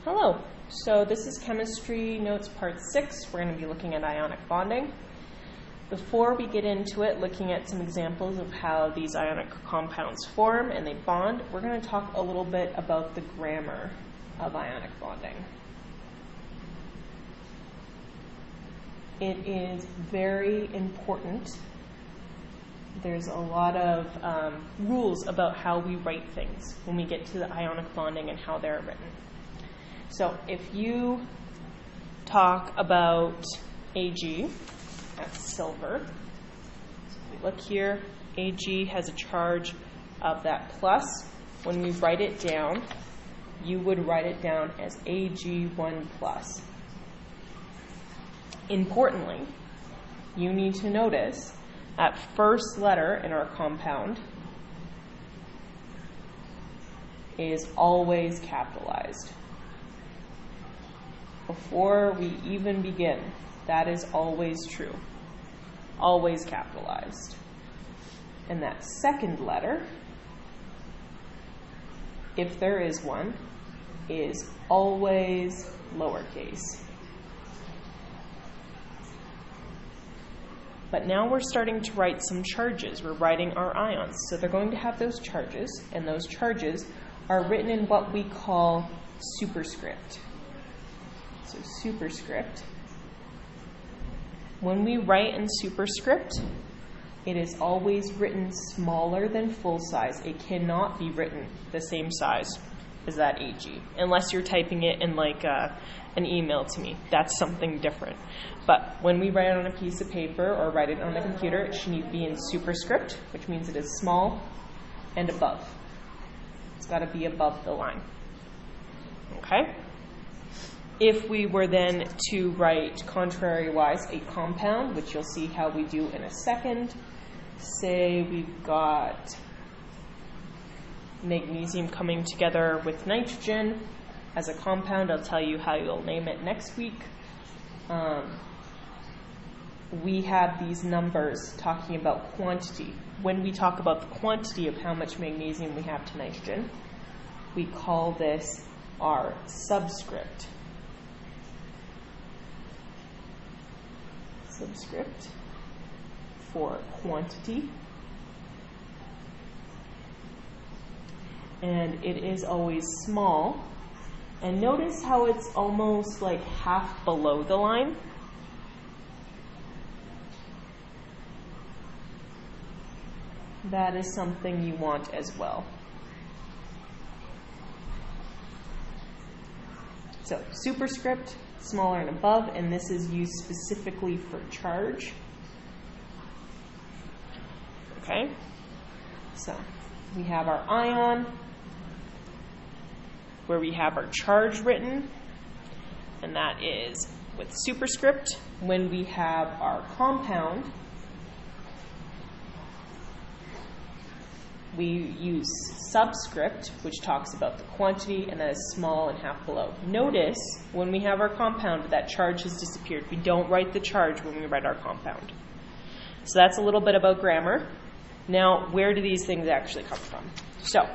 Hello. So this is Chemistry Notes Part 6. We're going to be looking at ionic bonding. Before we get into it, looking at some examples of how these ionic compounds form and they bond, we're going to talk a little bit about the grammar of ionic bonding. It is very important. There's a lot of rules about how we write things when we get to the ionic bonding and how they're written. So if you talk about Ag, that's silver. So if we look here, Ag has a charge of that plus. When we write it down, you would write it down as Ag1 plus. Importantly, you need to notice that first letter in our compound is always capitalized. Before we even begin, that is always true. Always capitalized. And that second letter, if there is one, is always lowercase. But now we're starting to write some charges. We're writing our ions. So they're going to have those charges, and those charges are written in what we call superscript. So superscript. When we write in superscript, it is always written smaller than full size. It cannot be written the same size as that Ag, unless you're typing it in like an email to me. That's something different. But when we write it on a piece of paper or write it on a computer, it should need to be in superscript, which means it is small and above. It's got to be above the line. Okay? If we were then to write contrary-wise a compound, which you'll see how we do in a second, say we've got magnesium coming together with nitrogen as a compound. I'll tell you how you'll name it next week. We have these numbers talking about quantity. When we talk about the quantity of how much magnesium we have to nitrogen, we call this our subscript. Subscript for quantity. And it is always small. And notice how it's almost like half below the line. That is something you want as well. So superscript, smaller and above, and this is used specifically for charge. Okay, so we have our ion, where we have our charge written, and that is with superscript. When we have our compound, we use subscript, which talks about the quantity, and that is small and half below. Notice when we have our compound, that charge has disappeared. We don't write the charge when we write our compound. So that's a little bit about grammar. Now, where do these things actually come from? So,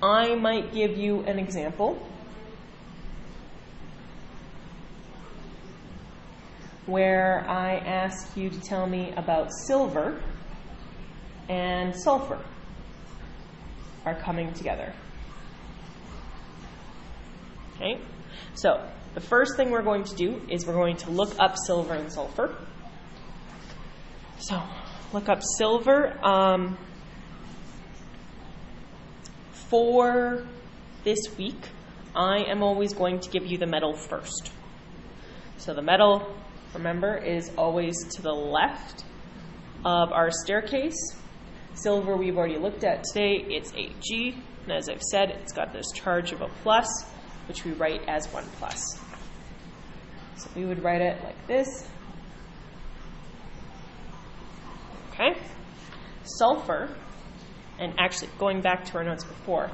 I might give you an example where I ask you to tell me about silver and sulfur are coming together. Okay, so the first thing we're going to do is we're going to look up silver and sulfur. So look up silver. For this week, I am always going to give you the metal first. So the metal, remember, is always to the left of our staircase. Silver we've already looked at today, it's Ag, and as I've said, it's got this charge of a plus, which we write as 1 plus. So we would write it like this. Okay. Sulfur, and actually going back to our notes before,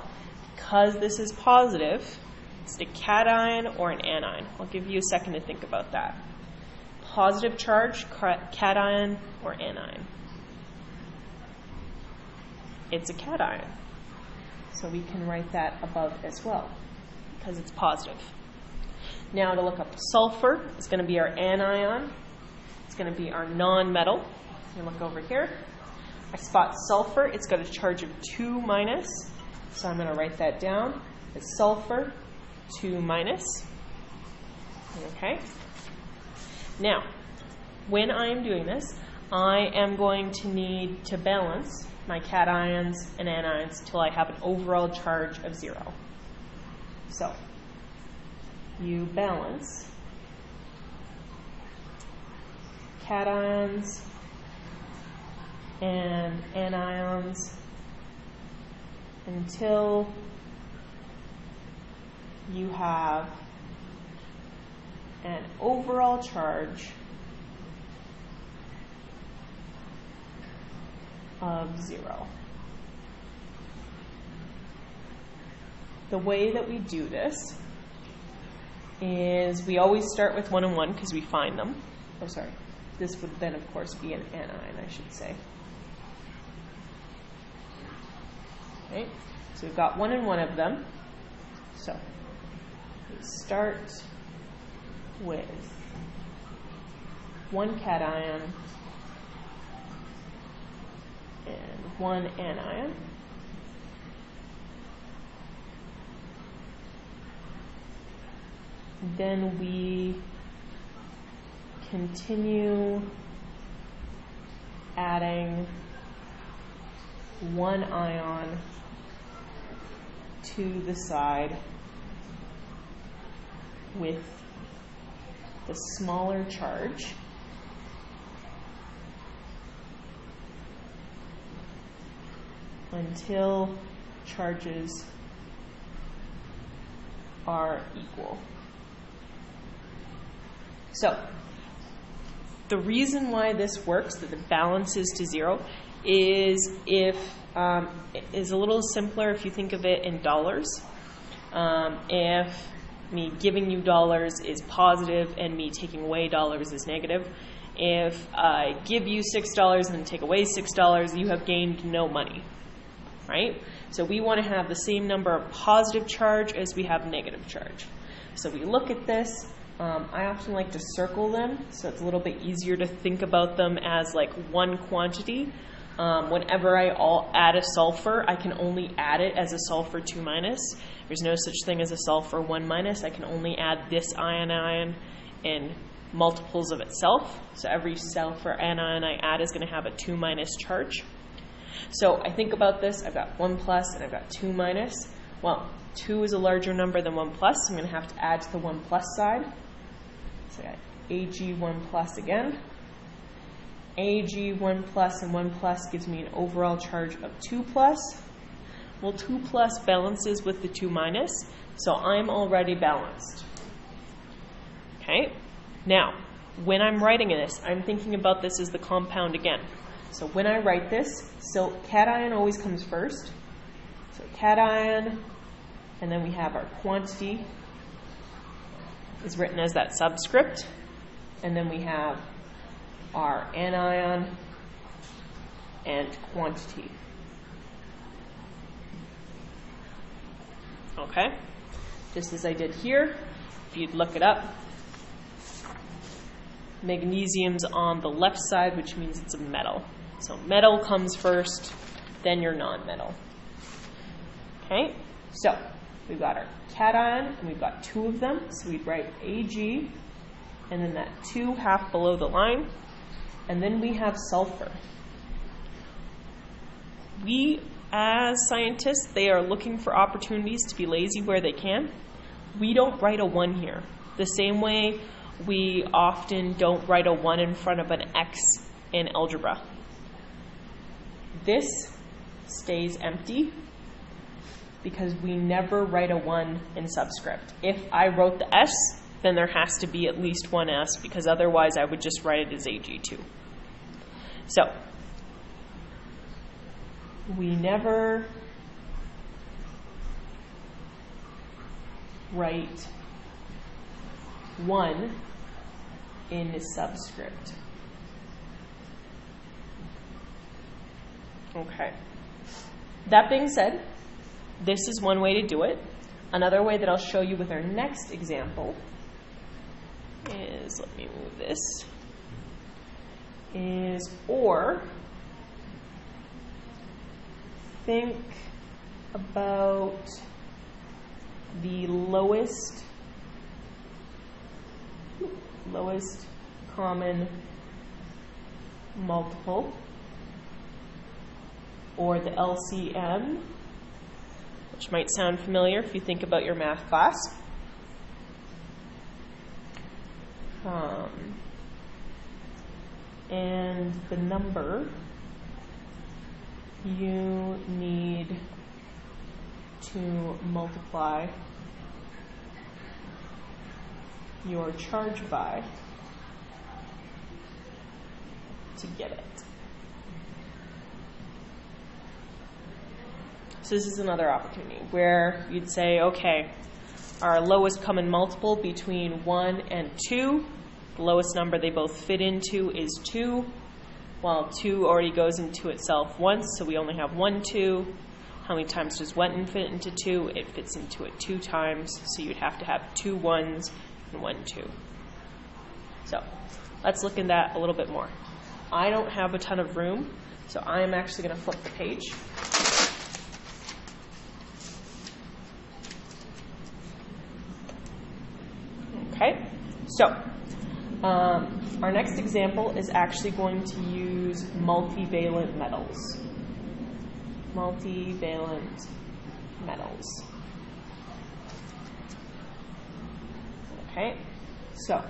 because this is positive, it's a cation or an anion. I'll give you a second to think about that. Positive charge, cation or anion. It's a cation. So we can write that above as well. because it's positive. Now to look up sulfur, it's going to be our anion. It's going to be our non-metal. You look over here. I spot sulfur. It's got a charge of 2 minus. So I'm going to write that down. It's sulfur, 2 minus. Okay. Now, when I'm doing this, I am going to need to balance my cations and anions till I have an overall charge of 0. So, you balance cations and anions until you have an overall charge of 0. The way that we do this is we always start with 1 and 1 because we find them. Oh, sorry. This would then, of course, be an anion, I should say. Okay, so we've got 1 and 1 of them. So we start with 1 cation and 1 anion. Then we continue adding 1 ion to the side with the smaller charge. Until charges are equal. So, the reason why this works, that it balances to 0, is is a little simpler if you think of it in dollars. If me giving you dollars is positive and me taking away dollars is negative, if I give you $6 and then take away $6, you have gained no money, right? So we want to have the same number of positive charge as we have negative charge. So we look at this. I often like to circle them, so it's a little bit easier to think about them as like one quantity. Whenever I add a sulfur, I can only add it as a sulfur 2 minus. There's no such thing as a sulfur 1 minus. I can only add this ion in multiples of itself. So every sulfur anion I add is going to have a 2 minus charge. So I think about this. I've got 1 plus and I've got 2 minus. Well, 2 is a larger number than 1 plus, so I'm going to have to add to the 1 plus side. So I got Ag1 plus again. Ag1 plus and 1 plus gives me an overall charge of 2 plus. Well, 2 plus balances with the 2 minus, so I'm already balanced. Okay? Now, when I'm writing this, I'm thinking about this as the compound again. So when I write this, so cation always comes first. So cation, and then we have our quantity is written as that subscript, and then we have our anion and quantity. Okay, just as I did here, if you'd look it up, magnesium's on the left side, which means it's a metal. So metal comes first, then your non-metal. Okay, so we've got our cation, and we've got 2 of them, so we'd write Ag, and then that 2 half below the line, and then we have sulfur. We, as scientists, they are looking for opportunities to be lazy where they can. We don't write a 1 here. The same way we often don't write a 1 in front of an X in algebra. This stays empty because we never write a 1 in subscript. If I wrote the S, then there has to be at least 1 S, because otherwise I would just write it as Ag2. So, we never write 1 in the subscript. Okay. That being said, this is one way to do it. Another way that I'll show you with our next example is, let me move this, is or think about the lowest common multiple, or the LCM, which might sound familiar if you think about your math class. And the number you need to multiply your charge by to get it. So this is another opportunity where you'd say, okay, our lowest common multiple between 1 and 2, the lowest number they both fit into is 2. Well, 2 already goes into itself once, so we only have 1 2. How many times does 1 fit into 2? It fits into it 2 times, so you'd have to have 2 1s and 1 2. So let's look at that a little bit more. I don't have a ton of room, so I'm actually going to flip the page. Okay, so our next example is actually going to use multivalent metals. Multivalent metals. Okay, so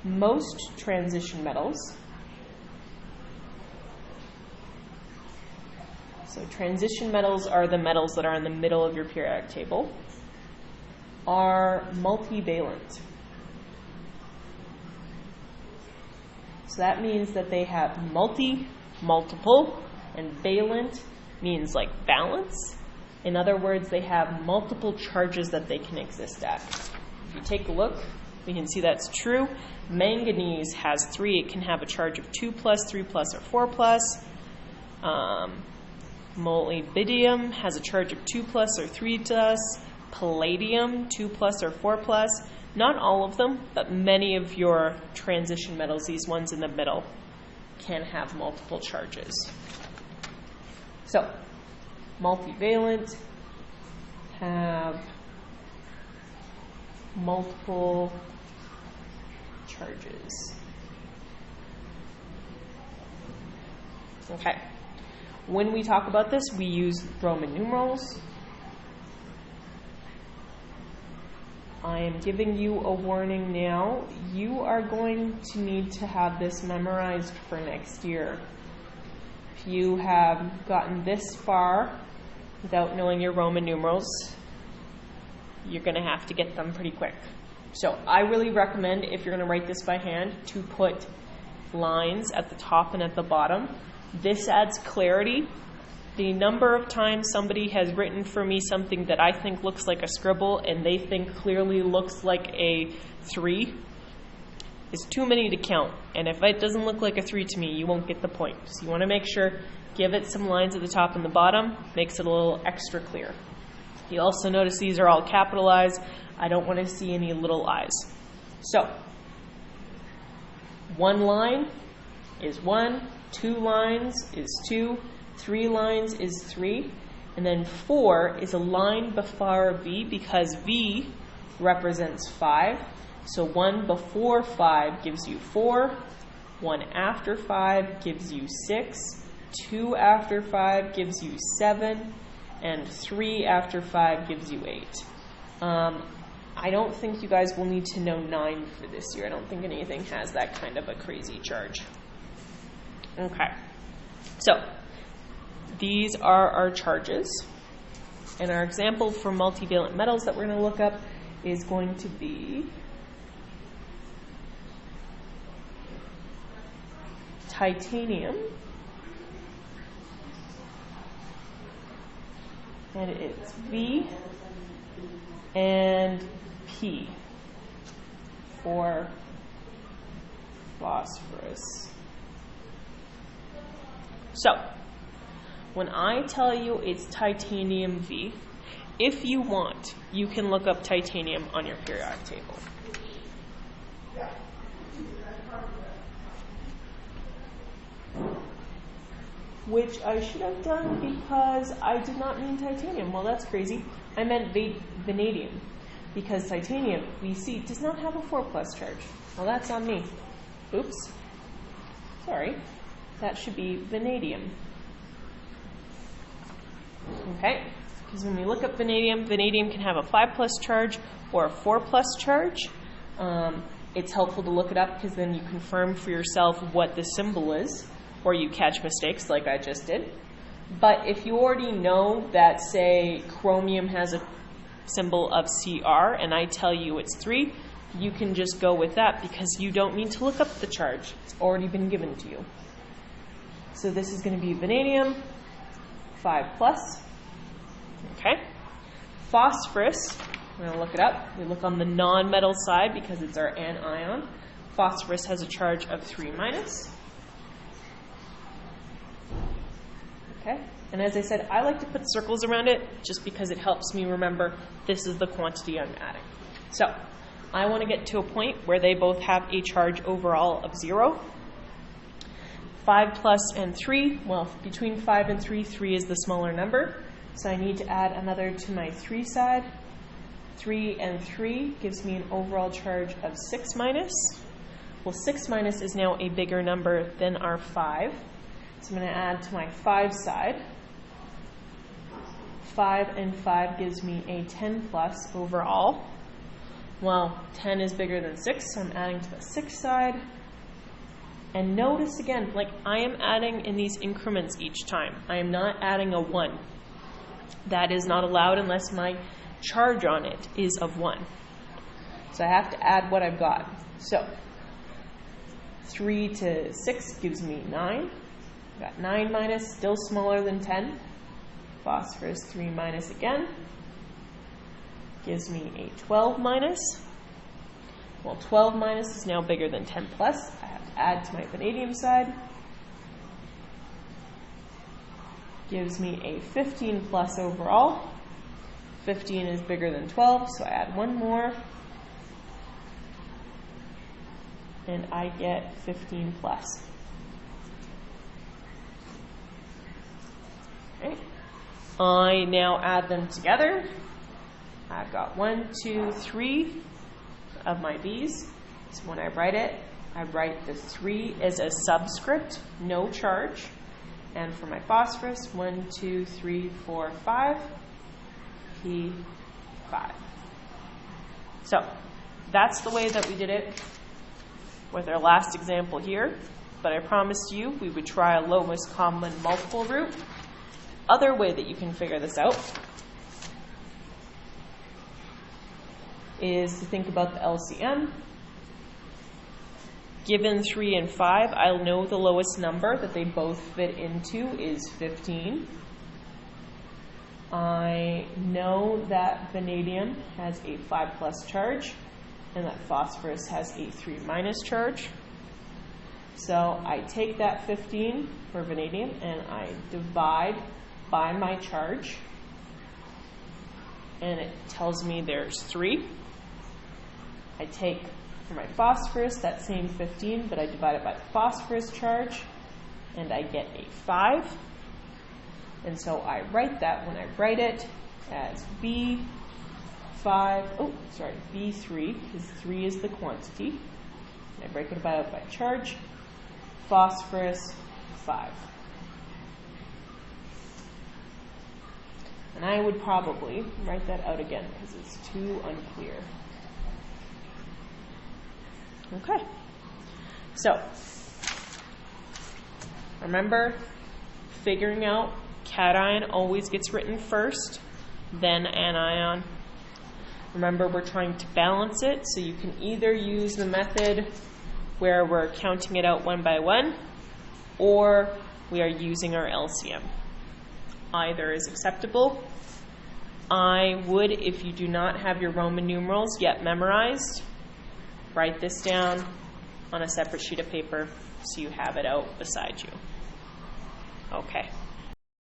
most transition metals. So transition metals are the metals that are in the middle of your periodic table, are multivalent. So that means that they have multiple, and valent means like balance. In other words, they have multiple charges that they can exist at. If you take a look, we can see that's true. Manganese has 3. It can have a charge of 2+, 3+, or 4+. Molybdenum has a charge of 2+, or 3+. Palladium, 2+, or 4+. Not all of them, but many of your transition metals, these ones in the middle, can have multiple charges. So, multivalent have multiple charges. Okay. When we talk about this, we use Roman numerals. I am giving you a warning now. You are going to need to have this memorized for next year. If you have gotten this far without knowing your Roman numerals, you're going to have to get them pretty quick. So I really recommend, if you're going to write this by hand, to put lines at the top and at the bottom. This adds clarity. The number of times somebody has written for me something that I think looks like a scribble and they think clearly looks like a 3 is too many to count. And if it doesn't look like a 3 to me, you won't get the point. So you want to make sure, give it some lines at the top and the bottom, makes it a little extra clear. You also notice these are all capitalized. I don't want to see any little i's. So, 1 line is 1, 2 lines is 2, 3 lines is 3, and then 4 is a line before V because V represents 5. So 1 before 5 gives you 4, 1 after 5 gives you 6, 2 after 5 gives you 7, and 3 after 5 gives you 8. I don't think you guys will need to know 9 for this year. I don't think anything has that kind of a crazy charge. Okay, so these are our charges. And our example for multivalent metals that we're going to look up is going to be titanium. And it's V and P for phosphorus. So, when I tell you it's titanium V, if you want, you can look up titanium on your periodic table. Which I should have done because I did not mean titanium. Well, that's crazy. I meant vanadium, because titanium, Vc, does not have a 4+ charge. Well, that's on me. Oops. Sorry. That should be vanadium. Okay? Because when we look up vanadium, vanadium can have a 5+ charge or a 4+ charge. It's helpful to look it up because then you confirm for yourself what the symbol is, or you catch mistakes like I just did. But if you already know that, say, chromium has a symbol of Cr, and I tell you it's 3, you can just go with that because you don't need to look up the charge. It's already been given to you. So this is going to be vanadium, 5+. Okay. Phosphorus, we're going to look it up. We look on the non-metal side because it's our anion. Phosphorus has a charge of 3-. Okay. And as I said, I like to put circles around it just because it helps me remember this is the quantity I'm adding. So I want to get to a point where they both have a charge overall of 0. 5+ and 3, well, between 5 and 3, 3 is the smaller number. So I need to add another to my 3 side. 3 and 3 gives me an overall charge of 6-. Well, 6- is now a bigger number than our 5. So I'm going to add to my 5 side. 5 and 5 gives me a 10+ overall. Well, 10 is bigger than 6, so I'm adding to the 6 side. And notice again, like I am adding in these increments each time. I am not adding a 1. That is not allowed unless my charge on it is of 1. So I have to add what I've got. So 3 to 6 gives me 9. I've got 9-, still smaller than 10. Phosphorus 3- again. Gives me a 12-. Well, 12- is now bigger than 10+. I have to add to my vanadium side. Gives me a 15+ overall. 15 is bigger than 12, so I add one more. And I get 15+. Okay. I now add them together. I've got 1, 2, 3 of my B's. So when I write the 3 as a subscript, no charge. And for my phosphorus, 1, 2, 3, 4, 5, P5. So that's the way that we did it with our last example here. But I promised you we would try a lowest common multiple route. Other way that you can figure this out is to think about the LCM. Given 3 and 5, I'll know the lowest number that they both fit into is 15. I know that vanadium has a 5+ charge and that phosphorus has a 3- charge. So I take that 15 for vanadium and I divide by my charge, and it tells me there's 3. I take for my phosphorus that same 15, but I divide it by the phosphorus charge, and I get a 5. And so I write that when I write it as B3, because 3 is the quantity. And I break it out by charge, phosphorus 5. And I would probably write that out again because it's too unclear. Okay. So, remember, figuring out cation always gets written first, then anion. Remember, we're trying to balance it, so you can either use the method where we're counting it out one by one, or we are using our LCM. Either is acceptable. I would, if you do not have your Roman numerals yet memorized, write this down on a separate sheet of paper so you have it out beside you. Okay.